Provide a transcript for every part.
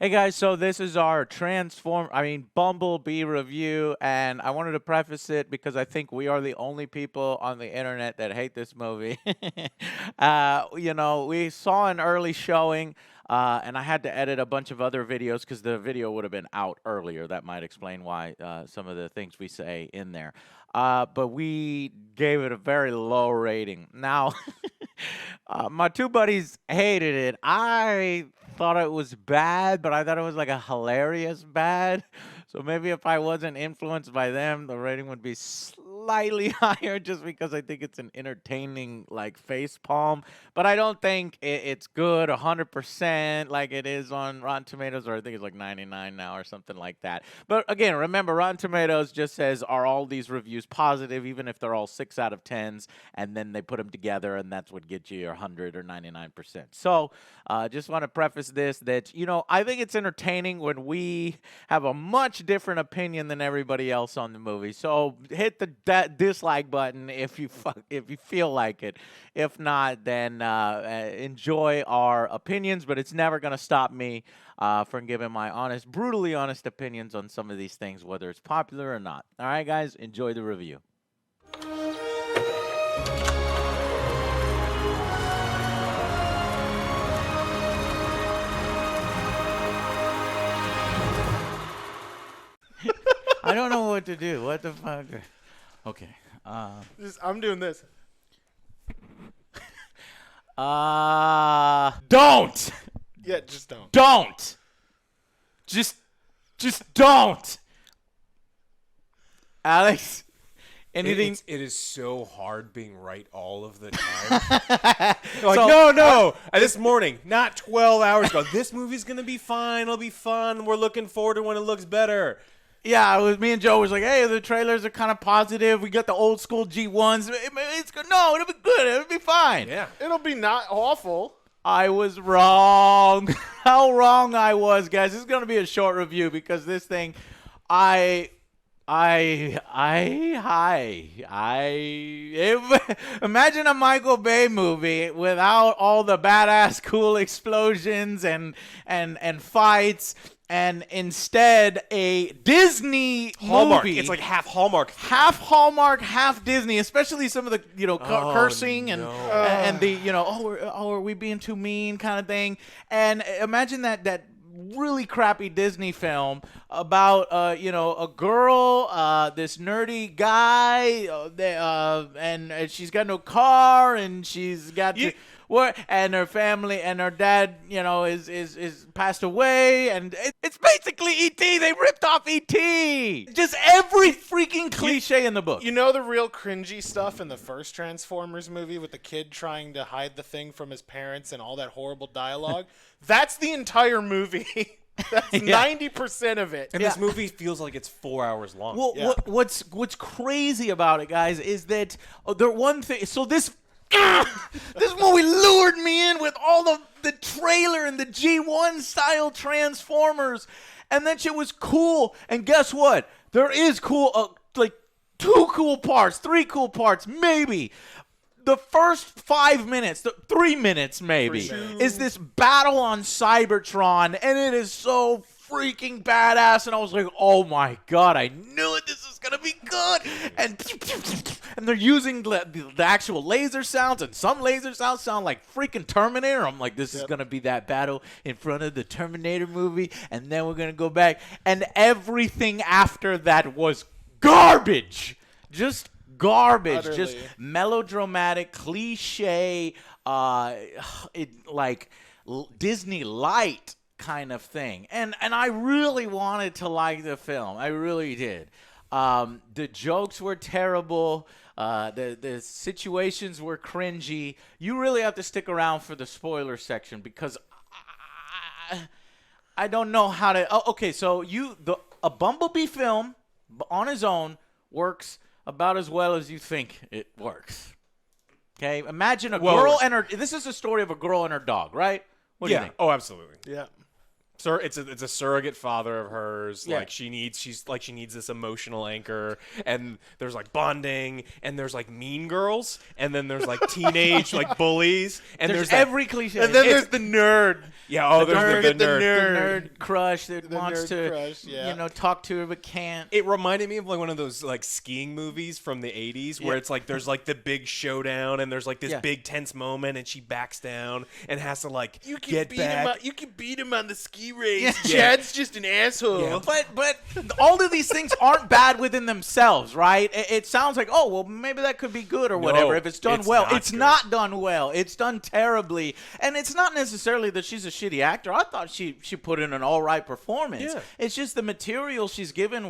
Hey guys, so this is our Bumblebee review, and I wanted to preface it because I think we are the only people on the internet that hate this movie. We saw an early showing, and I had to edit a bunch of other videos because the video would have been out earlier. That might explain why some of the things we say in there. But we gave it a very low rating. Now, my two buddies hated it. I thought it was bad, but I thought it was like a hilarious bad. So maybe if I wasn't influenced by them, the rating would be slightly higher just because I think it's an entertaining like face palm. But I don't think it's good 100% like it is on Rotten Tomatoes, or I think it's like 99 now or something like that. But again, remember, Rotten Tomatoes just says, are all these reviews positive, even if they're all 6 out of 10s, and then they put them together, and that's what gets you your 100 or 99%. So just want to preface this that, I think it's entertaining when we have a much different opinion than everybody else on the movie. So hit the dislike button if you feel like it. If not, then enjoy our opinions, but it's never going to stop me from giving my brutally honest opinions on some of these things, whether it's popular or not. All right, guys, enjoy the review. I don't know what to do. What the fuck? Okay. I'm doing this. Don't. Yeah, just don't. Don't. Just don't. Alex, anything? It is so hard being right all of the time. So- no. This morning, not 12 hours ago. This movie's going to be fine. It'll be fun. We're looking forward to when it looks better. Yeah, it was me and Joe was like, hey, the trailers are kind of positive. We got the old school G1s. It's good. No, it'll be good. It'll be fine. Yeah. It'll be not awful. I was wrong. How wrong I was, guys. This is going to be a short review because this thing, imagine a Michael Bay movie without all the badass cool explosions and fights, and instead a Disney Hallmark. movie. It's like half Hallmark. Half Hallmark, half Disney, especially some of the cursing and no. and the are we being too mean kind of thing. And imagine that really crappy Disney film about a girl, this nerdy guy, and she's got no car, and she's got and her family and her dad, is passed away, and it's basically E.T. They ripped off E.T. Just every freaking cliche in the book. You know the real cringy stuff in the first Transformers movie with the kid trying to hide the thing from his parents and all that horrible dialogue? That's the entire movie. That's 90% of it. And this movie feels like it's 4 hours long. Well, Yeah. what's crazy about it, guys, is that the one thing. So this movie lured me in with all the trailer and the G1 style Transformers, and that shit was cool. And guess what? There is cool, like 2 cool parts, 3 cool parts, maybe. The first 5 minutes, 3 minutes maybe, 3 minutes. is this battle on Cybertron, and it is so freaking badass. And I was like, oh my god, I knew it. This is gonna be good. And they're using the actual laser sounds, and some laser sounds sound like freaking Terminator. I'm like, this is gonna be that battle in front of the Terminator movie, and then we're gonna go back, and everything after that was garbage. Just garbage. Utterly. Just melodramatic, cliche, Disney light kind of thing. And I really wanted to like the film. I really did. The jokes were terrible. The situations were cringy. You really have to stick around for the spoiler section because I don't know how to. Oh, okay, so a Bumblebee film on his own works about as well as you think it works. Okay, imagine a girl and her. This is a story of a girl and her dog, right? What do you think? Oh, absolutely. Yeah. It's a surrogate father of hers. Yeah. Like she needs this emotional anchor, and there's like bonding, and there's like mean girls, and then there's like teenage like bullies, and There's there's that- every cliche. And then there's the nerd. yeah, oh, there's the nerd. The nerd crush that wants nerd to, crush, yeah. talk to her but can't. It reminded me of like one of those like skiing movies from the 80s where Yeah. it's like there's like the big showdown and there's like this Yeah. big tense moment and she backs down and has to like You can get beat back. him. You can beat him on the ski race. Yeah. Chad's just an asshole. Yeah. But all of these things aren't bad within themselves, right? It sounds like, oh, well, maybe that could be good or whatever if it's done it's well. not It's good. not done well. It's done terribly. And it's not necessarily that she's a shitty actor. I thought she put in an all right performance. Yeah. It's just the material she's given,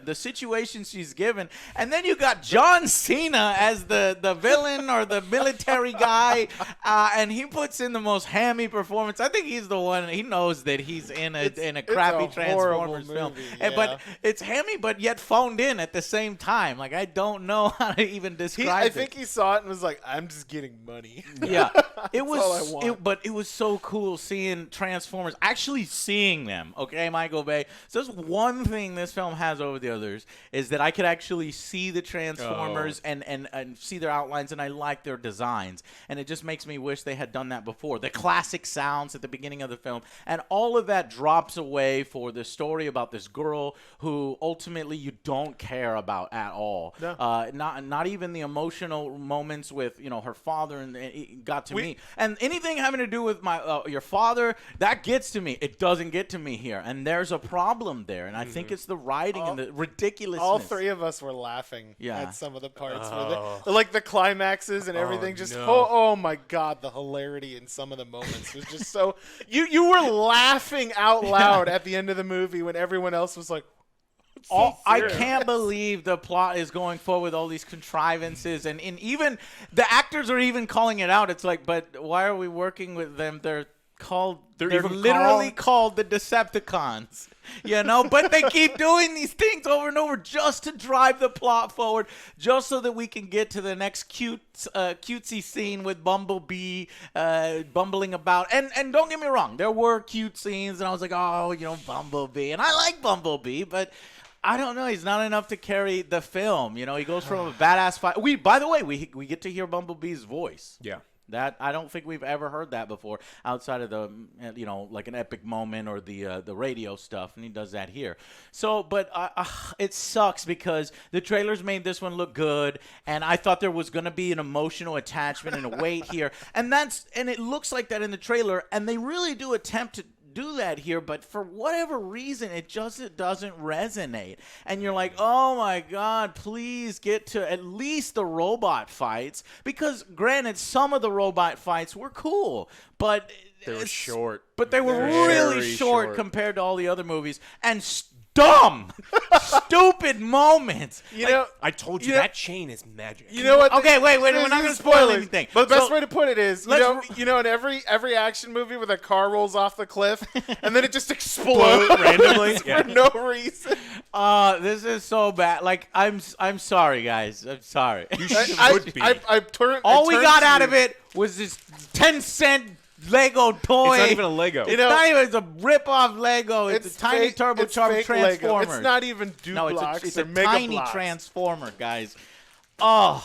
the situation she's given. And then you got John Cena as the villain or the military guy, and he puts in the most hammy performance. I think he's the one. He knows that he's in a crappy it's a horrible Transformers film. movie, And- yeah. But it's hammy, but yet phoned in at the same time. Like, I don't know how to even describe I it. think he saw it and was like, "I'm just getting money." Yeah, it all I was. want. But it was so cool seeing Transformers, actually seeing them. Okay, Michael Bay. So that's one thing this film has over the others is that I could actually see the Transformers and see their outlines, and I like their designs. And it just makes me wish they had done that before. The classic sounds at the beginning of the film, and all of that drops away for the story about this girl who ultimately you don't care about at all. No. Not even the emotional moments with her father, and it got to me. And anything having to do with your father, that gets to me. It doesn't get to me here, and there's a problem there. And I think it's the writing and the ridiculousness. All three of us were laughing Yeah. at some of the parts with it, like the climaxes and everything. Just no. oh my god, the hilarity in some of the moments was just so. You were laughing out loud at the end of the movie when everyone else was like. I can't believe the plot is going forward with all these contrivances, and even the actors are even calling it out. It's like, but why are we working with them? They're even literally called the Decepticons, but they keep doing these things over and over just to drive the plot forward, just so that we can get to the next cutesy scene with Bumblebee bumbling about. And don't get me wrong, there were cute scenes, and I was like, oh, Bumblebee, and I like Bumblebee, but I don't know. He's not enough to carry the film. He goes from a badass fight. By the way, we get to hear Bumblebee's voice. Yeah. That I don't think we've ever heard that before outside of the like an epic moment or the radio stuff, and he does that here. So, but it sucks because the trailers made this one look good, and I thought there was going to be an emotional attachment and a weight here, and it looks like that in the trailer, and they really do attempt to do that here, but for whatever reason it just doesn't resonate, and you're like, oh my god, please get to at least the robot fights, because granted some of the robot fights were cool, but They were short. but they were Very really short short. compared to all the other movies, and dumb stupid moments. I told you You know- that chain is magic. You know what? Okay, wait, we're not gonna spoil anything. But the best So- way to put it is, Let's- in every action movie where the car rolls off the cliff and then it just explodes randomly? for Yeah. no reason. This is so bad. Like, I'm sorry, guys. I'm sorry. would be. All we got out of it was this 10-cent Lego toy. It's not even a Lego. It's not even. It's a rip-off Lego. It's a tiny fake- turbocharged it's fake Lego. transformer. It's not even no, Duplox it's or a Mega tiny Bloks. transformer, guys. Oh,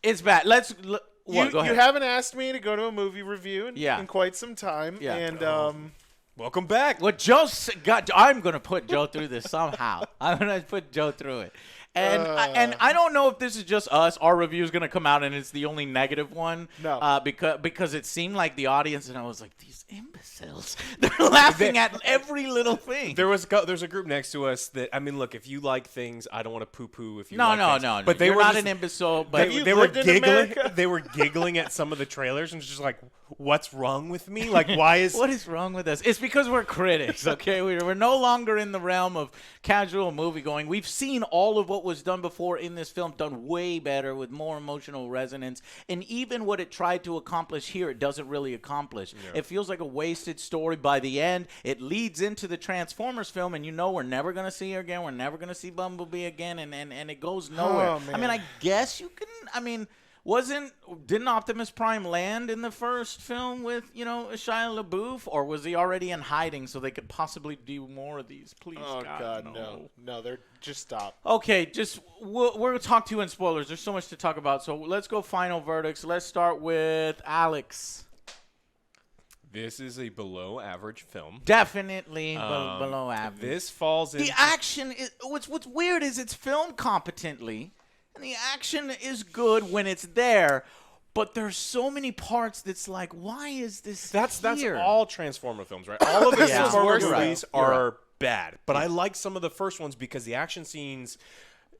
it's bad. Go You ahead. haven't asked me to go to a movie review in quite some time, Yeah. and Welcome back. What I'm going to put Joe through this somehow. I'm going to put Joe through it. And I don't know if this is just us. Our review is going to come out and it's the only negative one. No. Because it seemed like the audience, and I was like, these imbeciles. They're laughing at every little thing. There's a group next to us that, I mean, look, if you like things, I don't want to poo-poo if you No. like things. But they You're were not just- an imbecile. But Have you they were lived in giggling. America? They were giggling at some of the trailers and just like, what's wrong with me? Like, why is what is wrong with us? It's because we're critics, okay? We're no longer in the realm of casual movie going. We've seen all of what was done before in this film done way better with more emotional resonance. And even what it tried to accomplish here, it doesn't really accomplish. Yeah. It feels like a wasted story by the end. It leads into the Transformers film, and we're never going to see her again. We're never going to see Bumblebee again, and it goes nowhere. Oh, man. I mean, I guess you can, Didn't Optimus Prime land in the first film with, Shia LaBeouf, or was he already in hiding so they could possibly do more of these? Please, Oh God, no. no, they're just stop. Okay, we're going to talk to you in spoilers. There's so much to talk about, so let's go final verdicts. Let's start with Alex. This is a below average film. Definitely below average. This falls in. The action is what's weird is it's filmed competently, and the action is good when it's there. But there's so many parts that's like, why is this That's here? all Transformer films, right? All of the Yeah. Transformer You're right. movies You're are bad, but I like some of the first ones because the action scenes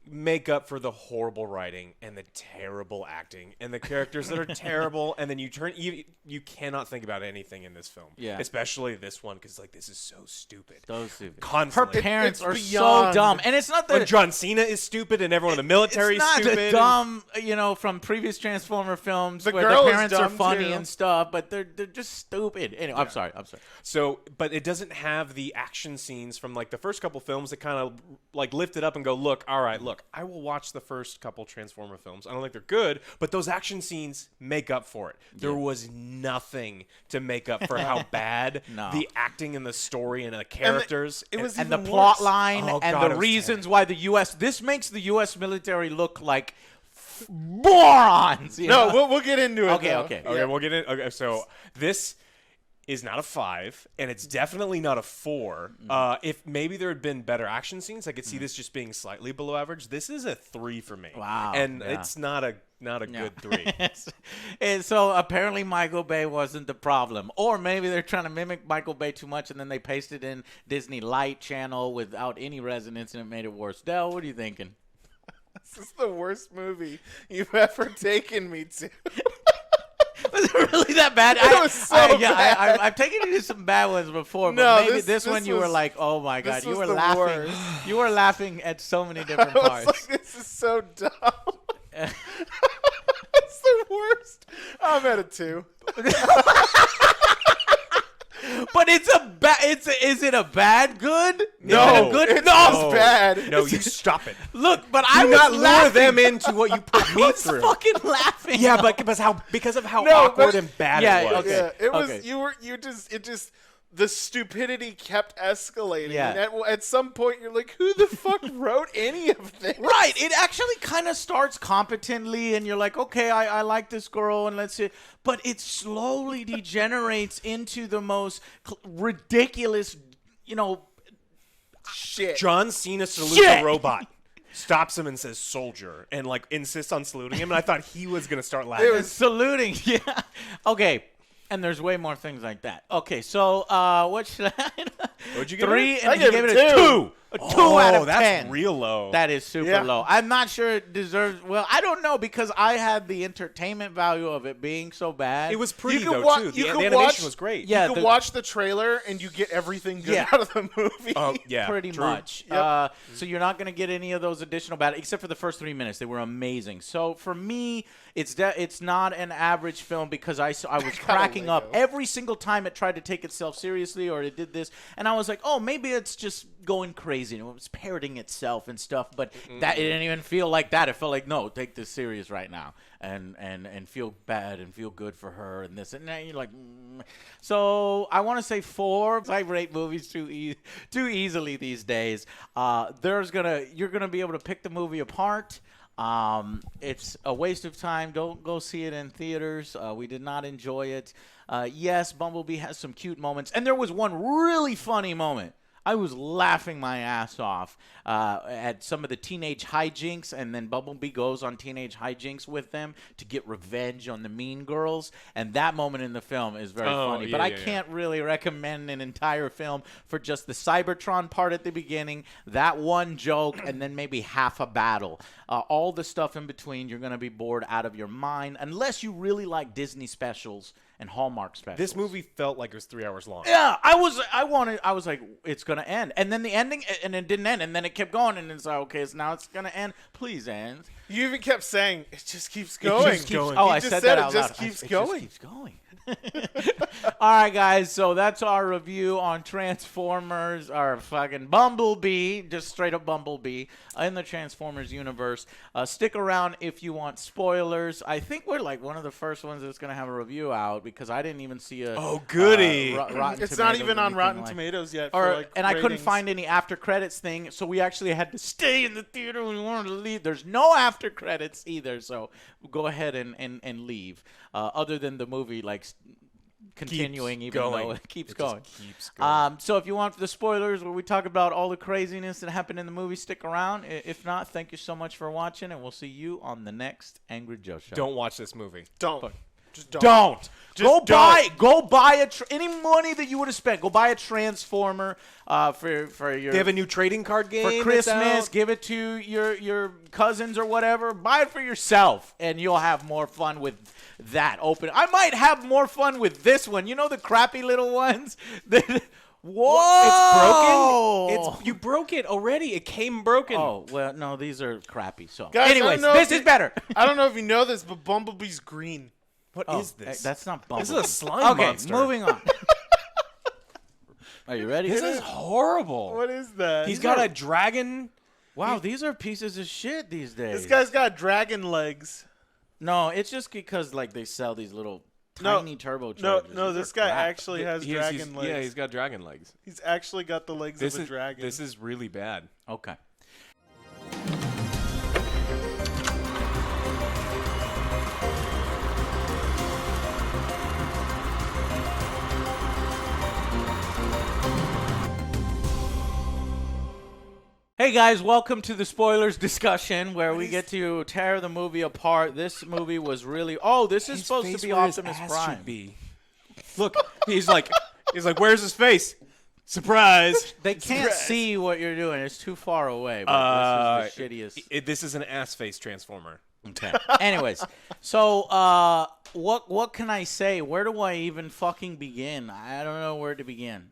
make up for the horrible writing and the terrible acting and the characters that are terrible, and then you cannot think about anything in this film. Yeah. Especially this one, because this is so stupid. So stupid. Her Constantly. parents It's are so beyond. dumb, and it's not when that John Cena is stupid and everyone in the military it's is not stupid. the dumb, from previous Transformer films The where girl the is parents are dumb, funny too. and stuff, but they're just stupid. Anyway, I'm sorry. So, but it doesn't have the action scenes from the first couple films that kind of lift it up and go, look, all right, look, I will watch the first couple Transformer films. I don't think they're good, but those action scenes make up for it. There was nothing to make up for how bad No. the acting and the story and the characters. It was And the even plot worse. line Oh, and God, it the was reasons why the U.S. This makes the U.S. military look like morons. No, we'll get into it. Okay, though. okay. Okay, we'll get in. Okay, so this is not a 5, and it's definitely not a 4. If maybe there had been better action scenes, I could see this just being slightly below average. This is a 3 for me. Wow, and yeah. it's not a good 3. And so apparently Michael Bay wasn't the problem. Or maybe they're trying to mimic Michael Bay too much and then they pasted in Disney Light Channel without any resonance and it made it worse. Del, what are you thinking? This is the worst movie you've ever taken me to. Was it really that bad? It was so bad. I've taken you to some bad ones before, but No, maybe this this one you were was- like, oh my God, this you was were the laughing. worst. You were laughing at so many different I was parts. like, this is so dumb. It's the worst. I'm at a 2. But it's a bad. Is it a bad good? No, is it a good? it's No. just bad. No, you stop it. Look, but I Do was not lure laughing. them into what you put I me was through. fucking laughing. Yeah, but because of how No, awkward but- and bad Yeah, it was. okay. Yeah, it was. Okay. The stupidity kept escalating. Yeah. And at some point, you're like, who the fuck wrote any of this? Right. It actually kind of starts competently, and you're like, okay, I like this girl, and let's see. But it slowly degenerates into the most ridiculous, Shit. John Cena salutes Shit. a robot, stops him and says "soldier," and insists on saluting him. And I thought he was gonna start laughing. It was- saluting. Yeah. Okay. And there's way more things like that. Okay, so what should I? What'd you give 3, it? and I you gave gave it it a a 2. A 2 out of 10. That's real low. That is super Yeah. low. I'm not sure it deserves. Well, I don't know because I had the entertainment value of it being so bad. It was pretty You could though wa- too. you The could animation watch- was great. Yeah, You can the- watch the trailer and you get everything good Yeah. out of the movie. Oh yeah, pretty true. much. Yep. So you're not going to get any of those additional bad, except for the first 3 minutes. They were amazing. So for me, it's not an average film because I was cracking up Lego. every single time it tried to take itself seriously or it did this, and I was like, oh, maybe it's just going crazy and it was parroting itself and stuff. But that it didn't even feel like that. It felt like, no, take this serious right now and feel bad and feel good for her and this and then you're like. So I want to say 4. I rate movies too easily these days. You're gonna be able to pick the movie apart. It's a waste of time. Don't go see it in theaters. We did not enjoy it. Yes, Bumblebee has some cute moments, and there was one really funny moment. I was laughing my ass off at some of the teenage hijinks, and then Bumblebee goes on teenage hijinks with them to get revenge on the mean girls, and that moment in the film is very funny. But I can't really recommend an entire film for just the Cybertron part at the beginning, that one joke, and then maybe half a battle. All the stuff in between, you're going to be bored out of your mind, unless you really like Disney specials and Hallmark specials. This movie felt like it was 3 hours long. Yeah, I was like, it's gonna end, and then the ending, and it didn't end, and then it kept going, and it's like, okay, so now it's gonna end. Please end. You even kept saying it just keeps going. just going. Oh, You I just said that it out loud. just keeps It going. just keeps going. All right, guys. So that's our review on Transformers, or fucking Bumblebee, just straight up Bumblebee in the Transformers universe. Stick around if you want spoilers. I think we're like one of the first ones that's gonna have a review out because I didn't even see a. Oh, goody. Rotten It's not Tomatoes even or on anything Rotten like- Tomatoes yet. Or, for, like, and I couldn't ratings. find any after credits thing, so we actually had to stay in the theater when we wanted to leave. There's no after credits either, so go ahead and leave. Other than the movie, like continuing, Keeps even going. though it keeps It going. just keeps going. So if you want the spoilers where we talk about all the craziness that happened in the movie, stick around. If not, thank you so much for watching, and we'll see you on the next Angry Joe Show. Don't watch this movie. Don't. Just don't. Don't. Just Go buy any money that you would have spent. Go buy a Transformer for your They have a new trading card game for that's Christmas. out. Give it to your cousins or whatever. Buy it for yourself, and you'll have more fun with that. I might have more fun with this one. You know the crappy little ones. Whoa! It's broken. You broke it already. It came broken. Oh well, no, these are crappy. So, Guys, I don't anyways, know this if is better. I don't know if you know this, but Bumblebee's green. What is this? That's not This Bumblebee. is a slime okay, monster. moving on. Are you ready? This is horrible. What is that? He's got a dragon. Wow, these are pieces of shit these days. This guy's got dragon legs. No, it's just because like they sell these little No, tiny turbochargers. No, These this are guy crap. actually has He's- dragon legs. Yeah, he's got dragon legs. He's actually got the legs of a dragon. This is really bad. Okay. Hey guys, welcome to the spoilers discussion where we get to tear the movie apart. This movie was really this is supposed to be Optimus Prime. Look, he's like, where's his face? Surprise! They can't see what you're doing. It's too far away. But this is the shittiest. This is an ass face transformer. Okay. Anyways, so what can I say? Where do I even fucking begin? I don't know where to begin.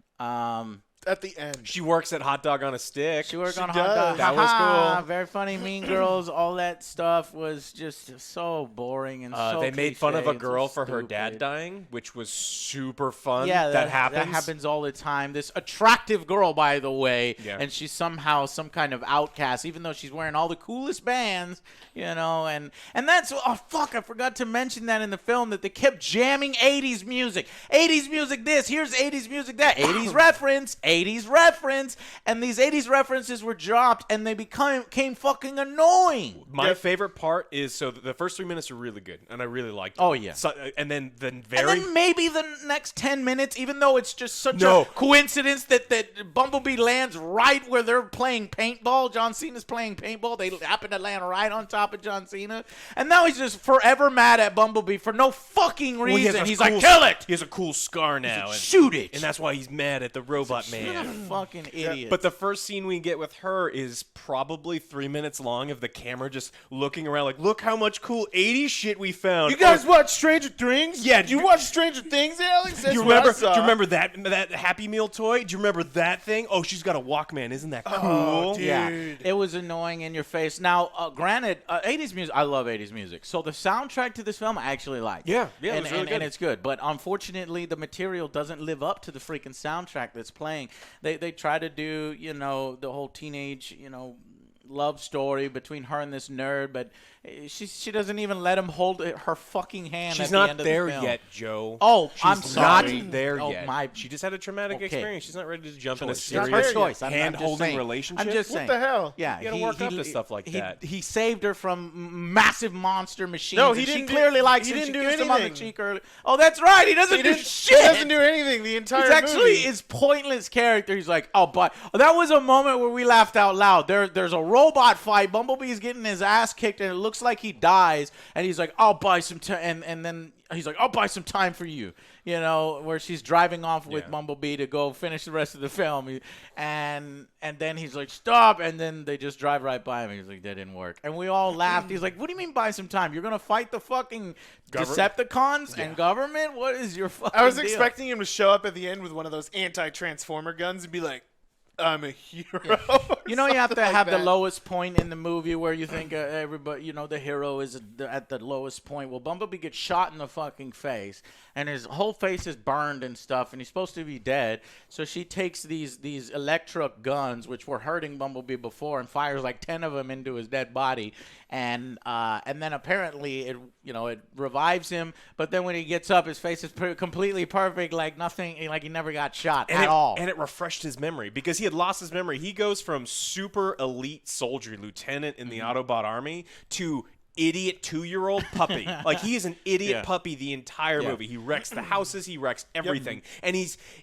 At the end. She works at Hot Dog on a Stick. She worked She on does. Hot Dog. That was Ha-ha. cool. Very funny. Mean Girls. All that stuff was just so boring and so. They made fun of a cliche and so girl for her dad stupid. dying, which was super fun. Yeah, that happens. That happens all the time. This attractive girl, by the way, Yeah. and she's somehow some kind of outcast, even though she's wearing all the coolest bands, and that's fuck, I forgot to mention that in the film that they kept jamming 80s music. 80s music this, here's 80s music that. 80s reference, 80s reference, and these 80s references were dropped and they became fucking annoying. My favorite part is the first 3 minutes are really good, and I really liked it. Oh, yeah. And then And then maybe the next 10 minutes, even though it's just such a coincidence that Bumblebee lands right where they're playing paintball. John Cena's playing paintball. They happen to land right on top of John Cena. And now he's just forever mad at Bumblebee for no fucking reason. He's like, kill it! He has a cool scar now. And Shoot it! that's why he's mad at the robot You're a man. fucking idiot. But the first scene we get with her is probably 3 minutes long of the camera just looking around like, look how much cool 80s shit we found. You guys watch Stranger Things? Yeah, You watch Stranger Things, Alex? That's Do you what I remember? saw. Do you remember that Happy Meal toy? Do you remember that thing? Oh, she's got a Walkman. Isn't that cool? Oh, dude. Yeah, it was annoying in your face. Now, granted, 80s music, I love 80s music. So the soundtrack to this film I actually like. Yeah, it and, was really and, good. and it's good. But unfortunately, the material doesn't live up to the freaking soundtrack that's playing. They try to do, the whole teenage, love story between her and this nerd, but she doesn't even let him hold her fucking hand. She's at the not end of there the film. yet, Joe. Oh, She's I'm sorry. not there Oh, yet. She just had a traumatic Okay. experience. She's not ready to jump in a Choice. That's serious her choice. I'm just hand-holding saying. relationship. I'm just What saying. the hell? Yeah, You gotta work up to stuff like that. He saved her from massive monster machines. No, he and didn't She do- clearly likes he him. didn't She do kissed him on the anything. cheek early. Oh, that's right. He doesn't He do didn't- shit. He doesn't do anything the entire He's actually movie. his pointless character. He's like, but that was a moment where we laughed out loud. There's a robot fight. Bumblebee's getting his ass kicked, and it looks like he dies. And he's like, I'll buy some time. And then he's like, I'll buy some time for you. Where she's driving off with Bumblebee to go finish the rest of the film. And then he's like, stop. And then they just drive right by him. He's like, that didn't work. And we all laughed. He's like, what do you mean buy some time? You're going to fight the fucking Decepticons and government? What is your fucking I was deal? expecting him to show up at the end with one of those anti-transformer guns and be like, I'm a hero. You know, you have to Something like have the that. lowest point in the movie where you think everybody, you know, the hero is at the lowest point. Well, Bumblebee gets shot in the fucking face, and his whole face is burned and stuff, and he's supposed to be dead. So she takes these electric guns, which were hurting Bumblebee before, and fires like 10 of them into his dead body, and then apparently it revives him. But then when he gets up, his face is completely perfect, like nothing, like he never got shot at all. And it refreshed his memory because he had lost his memory. He goes from super elite soldier, lieutenant in the Autobot army, to idiot 2-year-old puppy. Like, he is an idiot puppy the entire movie. He wrecks the houses, he wrecks everything. And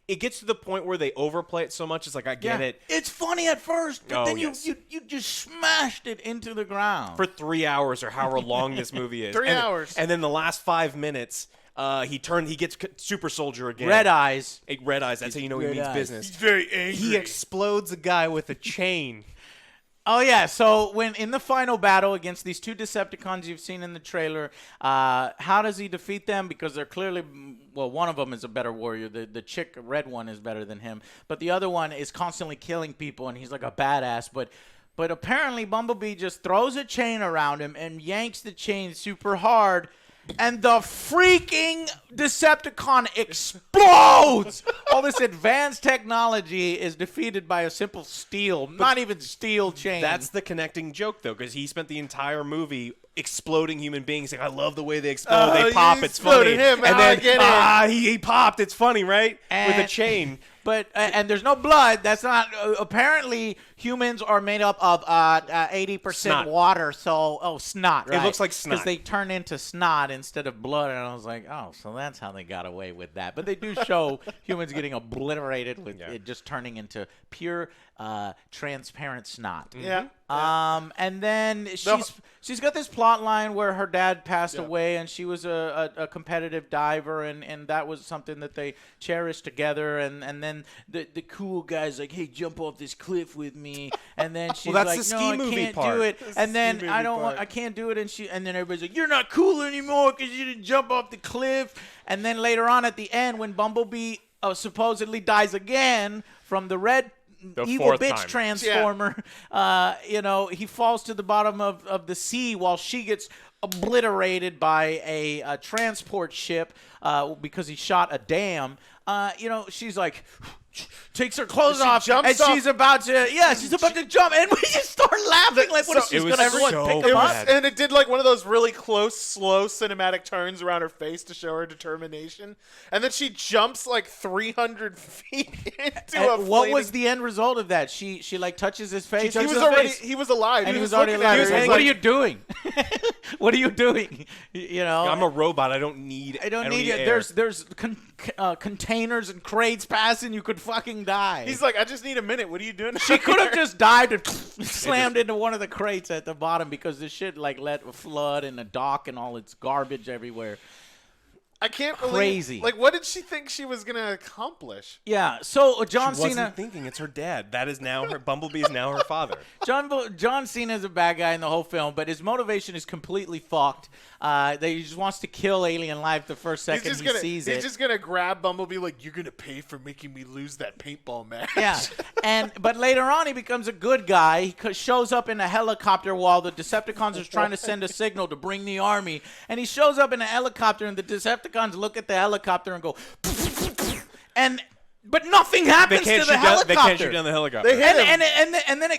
it gets to the point where they overplay it so much, it's like, I get it. It's funny at first, but then yes. you just smashed it into the ground. For 3 hours or however long this movie is. 3 hours. And then the last 5 minutes, he gets super soldier again. Red eyes. Red eyes, that's how you know he Red means eyes. business. He's very angry. He explodes a guy with a chain. Oh, yeah. So when in the final battle against these two Decepticons you've seen in the trailer, how does he defeat them? Because they're clearly, well, one of them is a better warrior. The chick, red one, is better than him. But the other one is constantly killing people, and he's like a badass. But apparently Bumblebee just throws a chain around him and yanks the chain super hard, and the freaking Decepticon explodes! All this advanced technology is defeated by a simple steel, not even steel chain. That's the connecting joke, though, because he spent the entire movie exploding human beings. Like, I love the way they explode. They pop. you It's funny. exploded him. And I then, get it. he popped. It's funny, right? With a And- chain. But and there's no blood. That's not. Apparently, humans are made up of 80% Snot. water. So snot. Right? It looks like snot. Because they turn into snot instead of blood. And I was like, oh, so that's how they got away with that. But they do show humans getting obliterated with it just turning into pure transparent snot. Yeah. And then she's got this plot line where her dad passed away, and she was a competitive diver, and that was something that they cherished together. And then the cool guy's like, hey, jump off this cliff with me, and then she's that's like, the ski no, I movie can't part. do it. That's And the then ski I movie don't want, part. I can't do it. And then everybody's like, you're not cool anymore because you didn't jump off the cliff. And then later on at the end, when Bumblebee supposedly dies again from the red evil fourth bitch time. transformer, he falls to the bottom of the sea while she gets obliterated by a transport ship because he shot a dam. She's like, takes her clothes off, jumps and off. she's about to jump, and we just start laughing like, what is she's It was gonna everyone so pick It him bad. up? and it did like one of those really close, slow cinematic turns around her face to show her determination. And then she jumps like 300 feet into a What was the end result of that? She like touches his face. He was already he was alive. and he was looking already at like, her. He was what like, are you doing? What are you doing? I'm a robot. I don't need I don't need it. air. There's containers and crates passing. You could fucking die. He's like, I just need a minute. What are you doing? She could have just dived and slammed into one of the crates at the bottom because the shit like let a flood in the dock and all its garbage everywhere. I can't believe. Crazy. Like, what did she think she was gonna accomplish? Yeah. So John She wasn't Cena. thinking it's her dad. That is now her. Bumblebee is now her father. John Cena is a bad guy in the whole film, but his motivation is completely fucked. That he just wants to kill alien life the first second he sees it. He's just gonna grab Bumblebee like, you're gonna pay for making me lose that paintball match. Yeah, but later on he becomes a good guy. He shows up in a helicopter while the Decepticons are trying to send a signal to bring the army, and he shows up in a helicopter, and the Decepticons look at the helicopter and go, but nothing happens to the helicopter. They can't shoot down the helicopter. They hit him. And then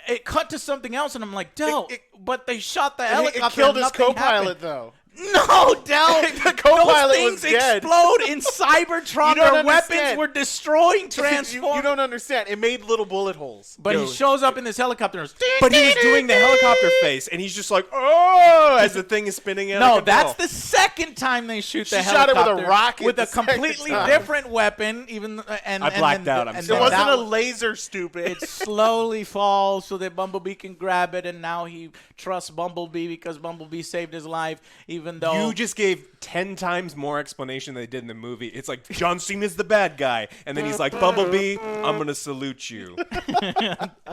it cut to something else, and I'm like, Del, but they shot the And helicopter. it killed and his nothing co-pilot happened. though. No, Del. The co-pilot those was things dead. explode in Cybertron. You don't Their weapons understand. were destroying You Transformers. don't understand. It made little bullet holes. But he shows up in this helicopter. And But he was doing the helicopter face, and he's just like, oh, as the thing is spinning out. No, of that's control. the second time they shoot the She shot it helicopter. with a rocket with the a second completely time. different weapon. Even and I blacked out, I'm and sorry. It then wasn't that a laser, stupid. It slowly falls so that Bumblebee can grab it, and now he trusts Bumblebee because Bumblebee saved his life, even though You just gave 10 times more explanation than they did in the movie. It's like, John Cena's the bad guy. And then he's like, Bumblebee, I'm going to salute you.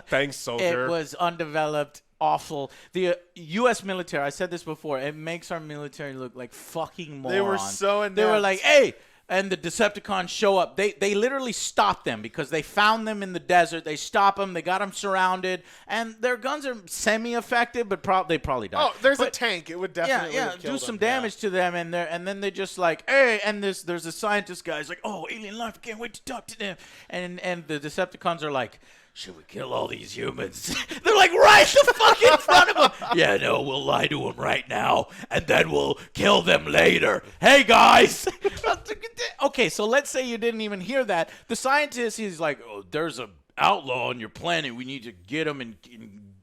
Thanks, soldier. it was undeveloped. Awful. The U.S. military, I said this before, it makes our military look like fucking morons. They were so They were inept. like, hey, and the Decepticons show up. They literally stop them because they found them in the desert. They stop them. They got them surrounded, and their guns are semi-effective, but they probably die. Oh, there's a tank. It would definitely have do killed some them. damage to them, and then they just like, hey, and there's a scientist guy's like, oh, alien life, I can't wait to talk to them, and the Decepticons are like, should we kill all these humans? They're like right the fuck in front of them. Yeah, no, we'll lie to them right now, and then we'll kill them later. Hey, guys. Okay, so let's say you didn't even hear that. The scientist, he's like, oh, there's an outlaw on your planet. We need to get him and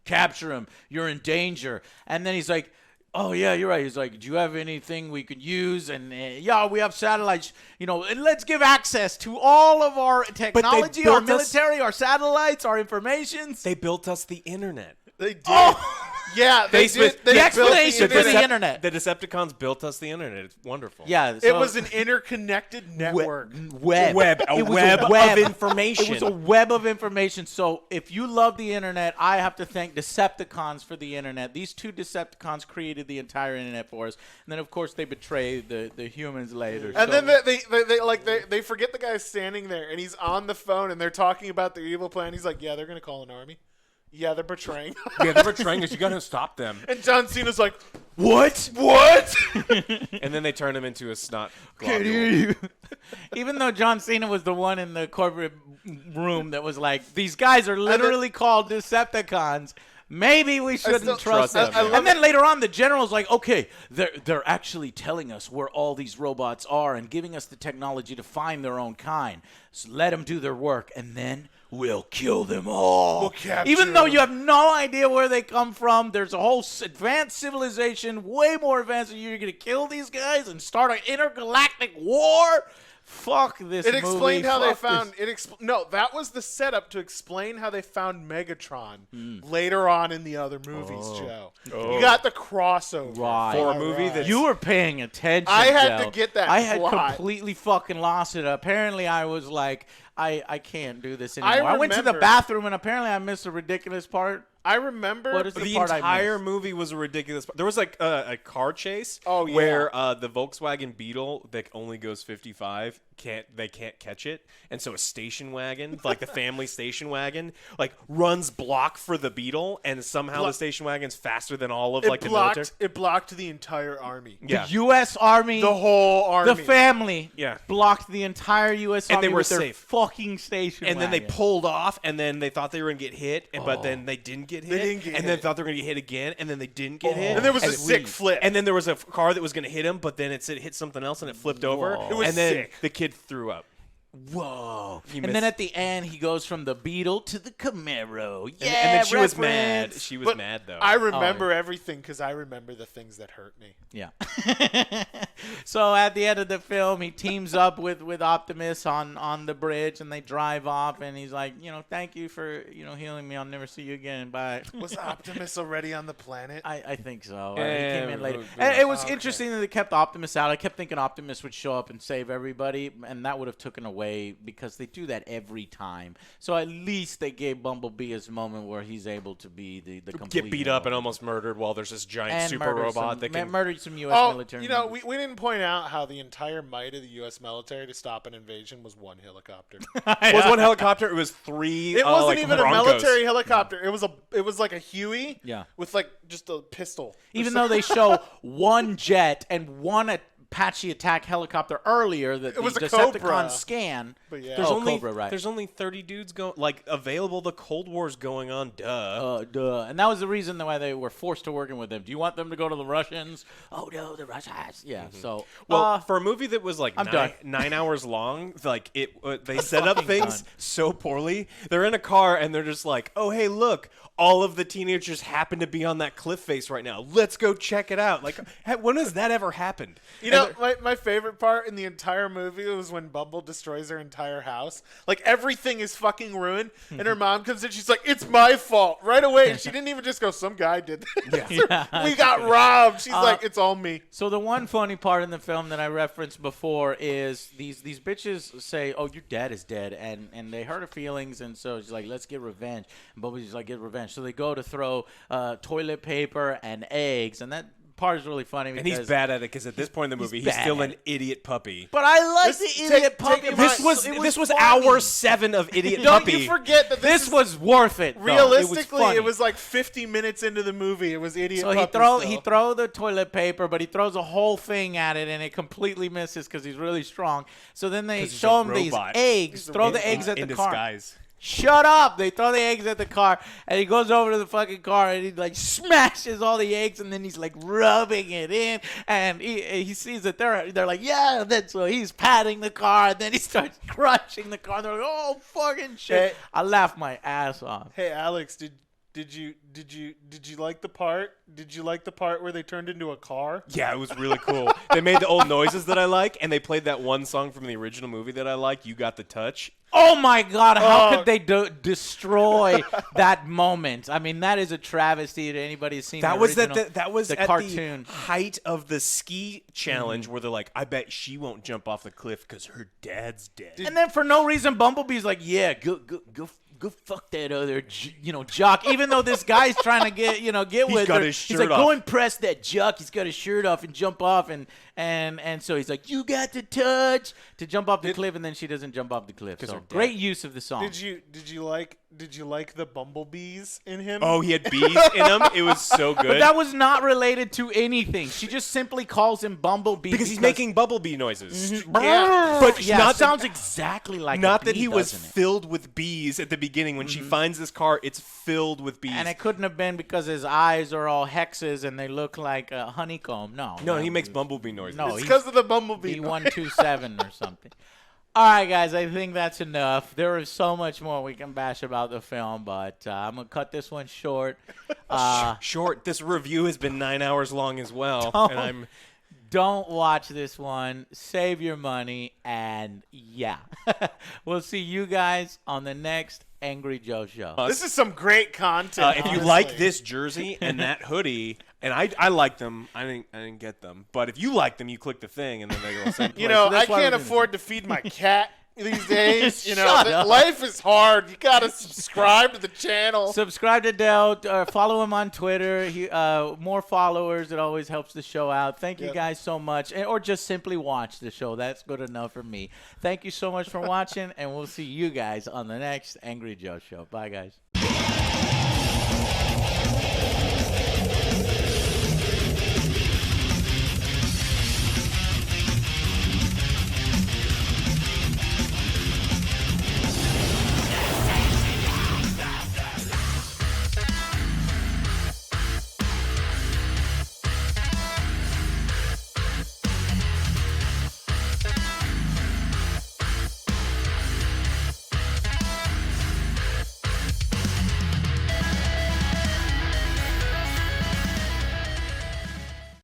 capture him. You're in danger. And then he's like, oh, yeah, you're right. He's like, do you have anything we could use? And, yeah, we have satellites, and let's give access to all of our technology, our military, our satellites, our informations. They built us the internet. They did. Yeah, they did. The explanation for the internet. The Decepticons built us the internet. It's wonderful. Yeah. It was an interconnected network. A web of information. It was a web of information. So if you love the internet, I have to thank Decepticons for the internet. These two Decepticons created the entire internet for us. And then, of course, they betray the humans later. And then they forget the guy standing there, and he's on the phone, and they're talking about their evil plan. He's like, yeah, they're going to call an army. Yeah, they're betraying. Yeah, they're betraying us. You got to stop them. And John Cena's like, What? And then they turn him into a snot Can't hear globule. you. Even though John Cena was the one in the corporate room that was like, these guys are literally called Decepticons. Maybe we shouldn't trust them. And then later on, the general's like, okay, they're actually telling us where all these robots are and giving us the technology to find their own kind. So let them do their work, and then we'll kill them all. We'll capture Even though them. you have no idea where they come from, there's a whole advanced civilization, way more advanced than you're going to kill these guys and start an intergalactic war. Fuck this movie. It explained how they Fuck found this. No, that was the setup to explain how they found Megatron later on in the other movies, Joe. You got the crossover. Right. For a movie that's You were paying attention. I had Del. to get that I had plot. completely fucking lost it. Apparently, I was like, I can't do this anymore. I went to the remember- bathroom, and apparently I missed a ridiculous part. I remember What is the part I entire missed? movie was a ridiculous. There was like a car chase. Oh, yeah. Where the Volkswagen Beetle that only goes 55 can't catch it, and so a station wagon, like the family station wagon, like runs block for the Beetle, and somehow the station wagon's faster than all of the military. It blocked the entire army. Yeah. The U.S. Army, The whole army. the family, Yeah. blocked the entire U.S. And Army they were with their safe. fucking station And then they wagon. pulled off, and then they thought they were gonna get hit, but then they didn't get hit. They didn't get and hit. then thought they were gonna get hit again, and then they didn't get hit. And there was a it- sick flip. And then there was a car that was gonna hit him, but then it hit something else, and it flipped over. It was and then sick. the kid threw up. Whoa. You And missed- then at the end, he goes from the Beetle to the Camaro. Yeah, and then she was mad. reference. She was But mad though. I remember everything because I remember the things that hurt me. Yeah. So at the end of the film, he teams up with Optimus on the bridge, and they drive off, and he's like, thank you for, healing me. I'll never see you again. Bye. Was Optimus already on the planet? I think so. Yeah, He came in later. really And it was okay. interesting that they kept Optimus out. I kept thinking Optimus would show up and save everybody, and that would have taken away because they do that every time. So at least they gave Bumblebee his moment where he's able to be the complete get beat up hero. and almost murdered while there's this giant And super murdered robot some, that can. murdered some U.S. Oh, military. we didn't point out how the entire might of the U.S. military to stop an invasion was one helicopter. was one helicopter. It was three. It wasn't like even Broncos. a military helicopter. It was like a Huey. Yeah. With like just a pistol. Even though they show one jet and one Apache attack helicopter earlier that It was the a Cobra. Decepticons scan. But yeah. There's only Cobra, right. there's only 30 dudes available. The Cold War's going on. Duh. Duh. And that was the reason why they were forced to working with them. Do you want them to go to the Russians? Oh, no, the Russians. Yeah, so. Well, for a movie that was like I'm done. 9 hours long, like they set up things done. so poorly. They're in a car and they're just like, "Oh, hey, look, all of the teenagers happen to be on that cliff face right now. Let's go check it out." Like, when has that ever happened? You know, my favorite part in the entire movie was when Bumble destroys her entire house. Like, everything is fucking ruined, and her mom comes in, she's like, it's my fault, right away. And she didn't even just go, some guy did this. Yeah. We got robbed. She's like, it's all me. So the one funny part in the film that I referenced before is these bitches say, "Oh, your dad is dead," and they hurt her feelings, and so she's like, "Let's get revenge." And Bumblebee's like, "Get revenge." So they go to throw toilet paper and eggs, and that part is really funny And because he's bad at it because at this point in the movie, he's bad still at an idiot puppy. But I like This- the take- idiot puppy. take it This It was funny. hour 7 of idiot Don't puppy. you forget that This was worth it. though. realistically, funny. it was like 50 minutes into the movie. It was idiot. So puppy he still. throw the toilet paper, but he throws a whole thing at it, and it completely misses because he's really strong. So then they 'Cause he's show a him these robot. eggs. Throw the eggs at in the car. disguise. Shut up! They throw the eggs at the car, and he goes over to the fucking car, and he like smashes all the eggs, and then he's like rubbing it in, and he sees that they're like, yeah. Then so he's patting the car, and then he starts crushing the car. They're like, oh fucking shit! Hey. I laughed my ass off. Hey Alex, did you like the part? Did you like the part where they turned into a car? Yeah, it was really cool. They made the old noises that I like, and they played that one song from the original movie that I like, You Got the Touch. Oh my God! How Oh. could they destroy that moment? I mean, that is a travesty to anybody who's seen That the was original, that was the at cartoon. the height of the ski challenge where they're like, I bet she won't jump off the cliff because her dad's dead. And then for no reason, Bumblebee's like, yeah, go fuck that other, jock. Even though this guy's trying to get with got her. his He's shirt like, go off. impress that jock. He's got his shirt off and jump off. And so he's like, you got the touch to jump off the cliff. And then she doesn't jump off the cliff. So her dad- great use of the song. Did you like the bumblebees in him? Oh, he had bees in him? It was so good. But that was not related to anything. She just simply calls him Bumblebee because he's making Bumblebee noises. Yeah. But Yeah, not sounds exactly like Not a that bee, he was doesn't it? filled with bees at the beginning. When she finds this car, it's filled with bees. And it couldn't have been because his eyes are all hexes and they look like a honeycomb. No, he makes Bumblebee noises. No, It's he's because of the bumblebee. B127 or something. All right, guys, I think that's enough. There is so much more we can bash about the film, but I'm going to cut this one short. Short. This review has been 9 hours long as well. And I'm... Don't watch this one. Save your money. And yeah, we'll see you guys on the next Angry Joe show. This is some great content. if you honestly. like this jersey and that hoodie, and I like them, I didn't get them. But if you like them, you click the thing, and then they go same place. You know, So that's I why can't we're doing afford to feed my cat these days. You know, Shut up. life is hard. You gotta subscribe to the channel. Subscribe to Del. Follow him on Twitter. More followers. It always helps the show out. Thank you Yep. guys so much. Or just simply watch the show. That's good enough for me. Thank you so much for watching, and we'll see you guys on the next Angry Joe show. Bye, guys.